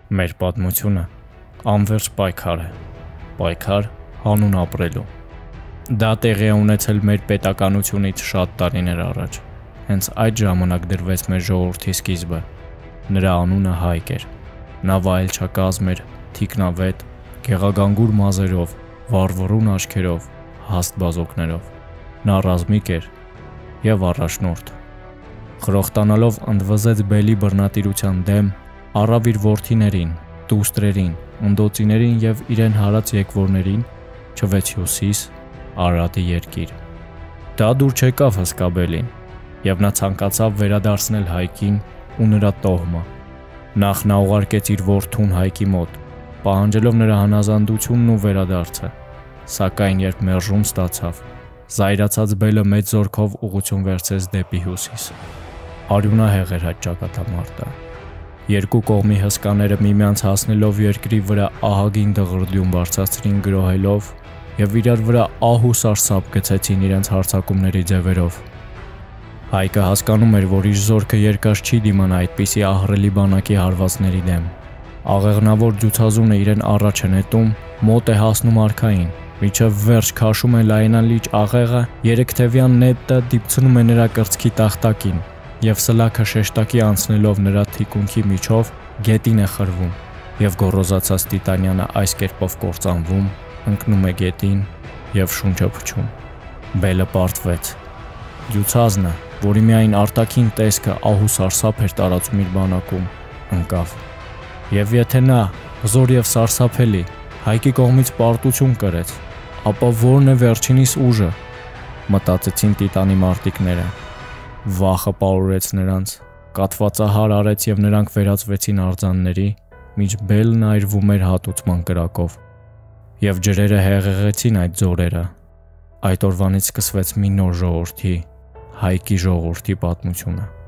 Մեր պատմությունը անվերջ պայքար է, պայքար հանուն ապրելու։ Դա տեղի է ունեցել մեր պետականությունից շատ տարիներ առաջ։ Հենց այդ ժամանակ դրվեց մեր ժողովրդի սկիզբը։ Նրա անունը Հայկ էր։ Նա վայելչակազմ էր, թիկնավետ, գեղագանգուր մազերով, վառվռուն աչքերով, հաստ բազոկներով։ Նա ռազմիկ էր եւ առաջնորդ։ Խրոխտանալով ընդվզեց բելի բռնատիրության դեմ, առավ իր որդիներին, դուստրերին, ընդոցիներին եւ իրեն հարած եկվորներին, չվեց հյուսիս, Արարատի երկիր։ Դա դուր չեկավ հսկա բելին, եւ նա ցանկացավ վերադարձնել Հայկին ու նրա տոհմը։ Նախ նա ուղարկեց իր որդուն Հայկի մոտ, պահանջելով նրա հնազանդությունն ու վերադարձը, սակայն երբ մերժում ստացավ, զայրացած բելը մեծ զորքով ուղղություն վերցրեց դեպի հյուսիս։ Արյունահեղ էր այդ ճակատամարտը։ Երկու կողմի հսկաները միմյանց հասնելով երկրի վրա ահագին դղրդյուն բարձրացրին գրոհելով եւ իրար վրա ահ ու սարսափ գցեցին իրենց հարձակումների ձևերով։ Հայկը հասկանում էր, որ իր զորքը երկար չի դիմանա այդպիսի ահռելի բանակի հարվածների դեմ։ Աղեղնավոր ջուցազունը իրեն առաջ է նետում, մոտ է հասնում արքային, մինչև վերջ քաշում է լայնալիճ աղեղը, երեքթևյան նետը դիպցնում է նրա կրծքի տախտակին եւ սլաքը շեշտակի անցնելով նրա թիկունքի միջով գետին է խրվում եւ գոռոզացած տիտանյանը այս կերպով կործանվում, ընկնում է գետին եւ շունչը փչում։ Բելը պարտվեց։ Ջուցազնը, որի միայն արտաքին տեսքը ահ ու սարսափ էր տարածում իր բանակում, ընկավ։ Եվ եթե նա, հզոր եւ սարսափելի, Հայկի կողմից պարտություն կրեց, ապա որն է վերջինիս ուժը, մտածեցին տիտանի մարտիկները։ Վախը պարուրեց նրանց, կաթվածահար արեց եւ նրանք վերածվեցին արձանների, միջ բելն այրվում էր հատուցման կրակով։ Եվ ջրերը հեղեղեցին այդ ձորերը։ Այդ օրվանից սկսվեց մի նոր ժողովրդի, Հայկի ժողովրդի պատմությունը։